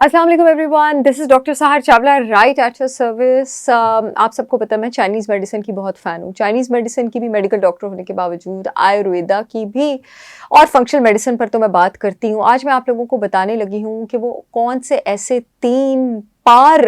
अस्सलाम वालेकुम everyone, this is doctor सहर Chawla right at your service. आप सबको पता है मैं चाइनीज़ मेडिसिन की बहुत फ़ैन हूँ। चाइनीज़ मेडिसिन की भी मेडिकल डॉक्टर होने के बावजूद आयुर्वेदा की भी और फंक्शनल मेडिसिन पर तो मैं बात करती हूँ। आज मैं आप लोगों को बताने लगी हूँ कि वो कौन से ऐसे 3 पार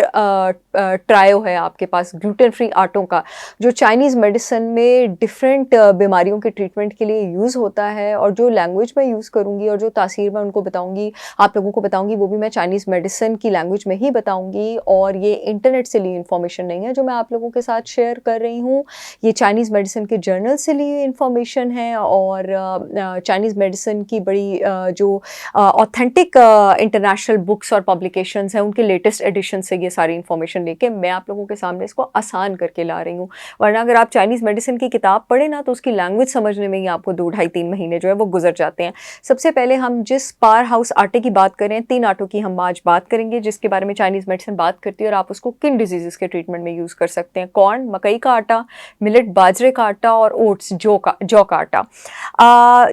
ट्रायो है आपके पास ग्लूटेन फ्री आटों का, जो चाइनीज़ मेडिसिन में डिफरेंट बीमारियों के ट्रीटमेंट के लिए यूज़ होता है, और जो लैंग्वेज मैं यूज़ करूँगी और जो तासीर मैं उनको बताऊँगी, आप लोगों को बताऊँगी, वो भी मैं चाइनीज़ मेडिसिन की लैंग्वेज में ही बताऊँगी। और ये इंटरनेट से ली इन्फॉर्मेशन नहीं है जो मैं आप लोगों के साथ शेयर कर रही हूँ। ये चाइनीज़ मेडिसिन के जर्नल से ली हुई इन्फॉर्मेशन है, और चाइनीज़ मेडिसिन की बड़ी जो ऑथेंटिक इंटरनेशनल बुक्स और पब्लिकेशंस हैं, उनके लेटेस्ट एडिशन से ये सारी इन्फॉर्मेशन लेके मैं आप लोगों के सामने इसको आसान करके ला रही हूँ। वरना अगर आप चाइनीज़ मेडिसिन की किताब पढ़ें ना, तो उसकी लैंग्वेज समझने में ही आपको 2 ढाई 3 महीने जो है वो गुजर जाते हैं। सबसे पहले हम जिस पावर हाउस आटे की बात करें, 3 आटों की हम आज बात करेंगे जिसके बारे में चाइनीज़ मेडिसिन बात करती है और आप उसको किन डिजीज़ेज़ के ट्रीटमेंट में यूज़ कर सकते हैं। कॉर्न, मकई का आटा, मिलेट बाजरे का आटा, और ओट्स जौ का आटा।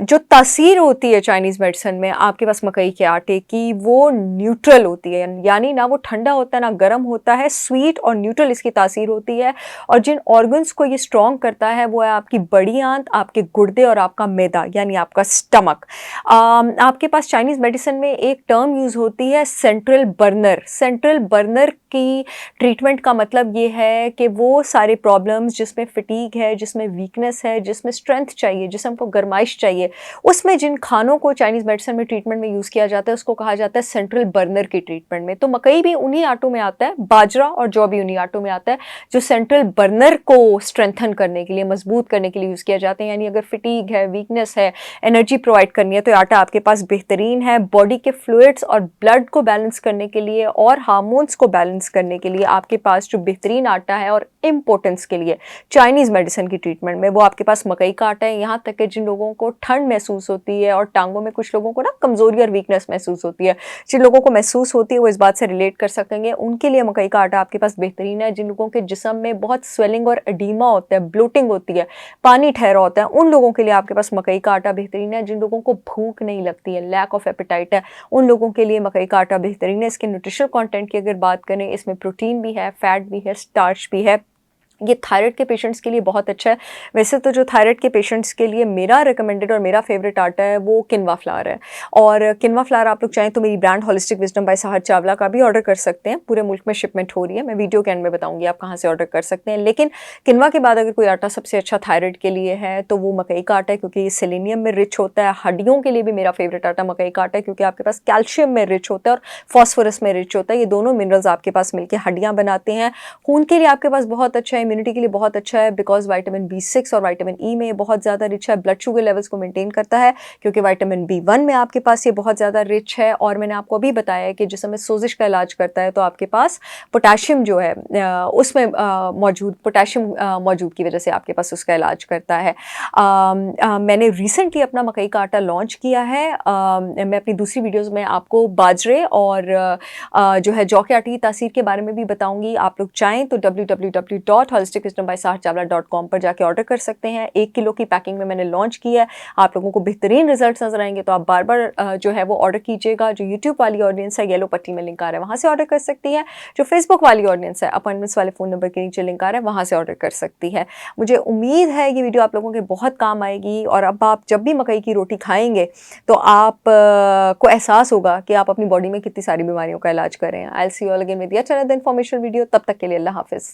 जो तासीर होती है चाइनीज़ मेडिसिन में आपके पास मकई के आटे की, वो न्यूट्रल होती है, यानी ना वो ठंडा होता है ना गर्म होता है, स्वीट और न्यूट्रल इसकी तासीर होती है। और जिन ऑर्गन्स को ये स्ट्रॉन्ग करता है वो है आपकी बड़ी आंत, आपके गुर्दे और आपका मैदा यानी आपका स्टमक। आपके पास चाइनीज़ मेडिसिन में एक टर्म यूज़ होती है सेंट्रल बर्नर। सेंट्रल बर्नर की ट्रीटमेंट का मतलब ये है कि वो सारे प्रॉब्लम्स जिसमें फटीग है, जिसमें वीकनेस है, जिसमें स्ट्रेंथ चाहिए, जिसमें हमको गरमाइश चाहिए, उसमें जिन खानों को चाइनीज़ मेडिसिन में ट्रीटमेंट में यूज़ किया जाता है उसको कहा जाता है सेंट्रल बर्नर की ट्रीटमेंट में। तो मकई भी उन्हीं आटों में आता है, बाजरा और जौ भी उन्हीं आटों में आता है जो सेंट्रल बर्नर को स्ट्रेंथन करने के लिए, मजबूत करने के लिए यूज़ किया जाते हैं। यानी अगर फटीग है, वीकनेस है, एनर्जी प्रोवाइड करनी है, तो आटा आपके पास बेहतरीन है। बॉडी के फ्लूइड्स और ब्लड को बैलेंस करने के लिए और हार्मोन्स को बैलेंस करने के लिए आपके पास जो बेहतरीन आटा है, और इम्पोर्टेंस के लिए चाइनीज़ मेडिसिन की ट्रीटमेंट में वो आपके पास मकई का आटा है। यहाँ तक कि जिन लोगों को ठंड महसूस होती है और टांगों में कुछ लोगों को ना कमजोरी और वीकनेस महसूस होती है, जिन लोगों को महसूस होती है वो इस बात से रिलेट कर सकेंगे, उनके लिए मकई का आटा आपके पास बेहतरीन है। जिन लोगों के जिस्म में बहुत स्वेलिंग और एडीमा होता है, ब्लोटिंग होती है, पानी ठहरा होता है, उन लोगों के लिए आपके पास मकई का आटा बेहतरीन है। जिन लोगों को भूख नहीं लगती है, लैक ऑफ एपेटाइट है, उन लोगों के लिए मकई का आटा बेहतरीन है। इसके न्यूट्रिशनल कंटेंट की अगर बात करें, इसमें प्रोटीन भी है, फैट भी है, स्टार्च भी है। ये थायराइड के पेशेंट्स के लिए बहुत अच्छा है। वैसे तो जो थायराइड के पेशेंट्स के लिए मेरा रिकमेंडेड और मेरा फेवरेट आटा है वो किनवा फ्लावर है। और किनवा फ्लावर आप लोग चाहें तो मेरी ब्रांड होलिस्टिक विजडम बाय सहर चावला का भी ऑर्डर कर सकते हैं। पूरे मुल्क में शिपमेंट हो रही है, मैं वीडियो के एंड में बताऊंगी आप कहाँ से ऑर्डर कर सकते हैं। लेकिन किनवा के बाद अगर कोई आटा सबसे अच्छा थायराइड के लिए है तो वो मकई का आटा है, क्योंकि ये सेलेनियम में रिच होता है। हड्डियों के लिए भी मेरा फेवरेट आटा मकई का आटा है, क्योंकि आपके पास कैल्शियम में रिच होता है और फॉस्फोरस में रिच होता है। ये दोनों मिनरल्स आपके पास मिलकर हड्डियाँ बनाते हैं। खून के लिए आपके पास बहुत अच्छा है, इम्यूनिटी के लिए बहुत अच्छा है, बिकॉज विटामिन B6 और विटामिन ई में बहुत ज़्यादा रिच है। ब्लड शुगर लेवल्स को मेंटेन करता है, क्योंकि विटामिन B1 में आपके पास ये बहुत ज़्यादा रिच है। और मैंने आपको अभी बताया है कि जिस समय सोजिश का इलाज करता है तो आपके पास पोटाशियम जो है उसमें मौजूद पोटाशियम मौजूद की वजह से आपके पास उसका इलाज करता है। मैंने रिसेंटली अपना मकई का आटा लॉन्च किया है। मैं अपनी दूसरी वीडियोज़ में आपको बाजरे और जो है जौ के आटे की तासीर के बारे में भी बताऊंगी। आप लोग चाहें तो www.holisticwisdombysaharchavla.com पर जाके ऑर्डर कर सकते हैं। 1 किलो की पैकिंग में मैंने लॉन्च किया है। आप लोगों को बेहतरीन रिजल्ट नजर आएंगे तो आप बार बार जो है वो ऑर्डर कीजिएगा। जो यूट्यूब वाली ऑडियंस है, येलो पट्टी में लिंक आ रहा है, वहाँ से ऑर्डर कर सकती है। जो फेसबुक वाली ऑडियंस है, अपॉइंटमेंट्स वाले फ़ोन नंबर के नीचे लिंक आ रहा है, वहाँ से ऑर्डर कर सकती है। मुझे उम्मीद है ये वीडियो आप लोगों के बहुत काम आएगी। और अब आप जब भी मकई की रोटी खाएंगे तो आप को एहसास होगा कि आप अपनी बॉडी में कितनी सारी बीमारियों का इलाज कर रहे हैं। I will see you all again with yet another information video. तब तक के लिए अल्लाह हाफिज़।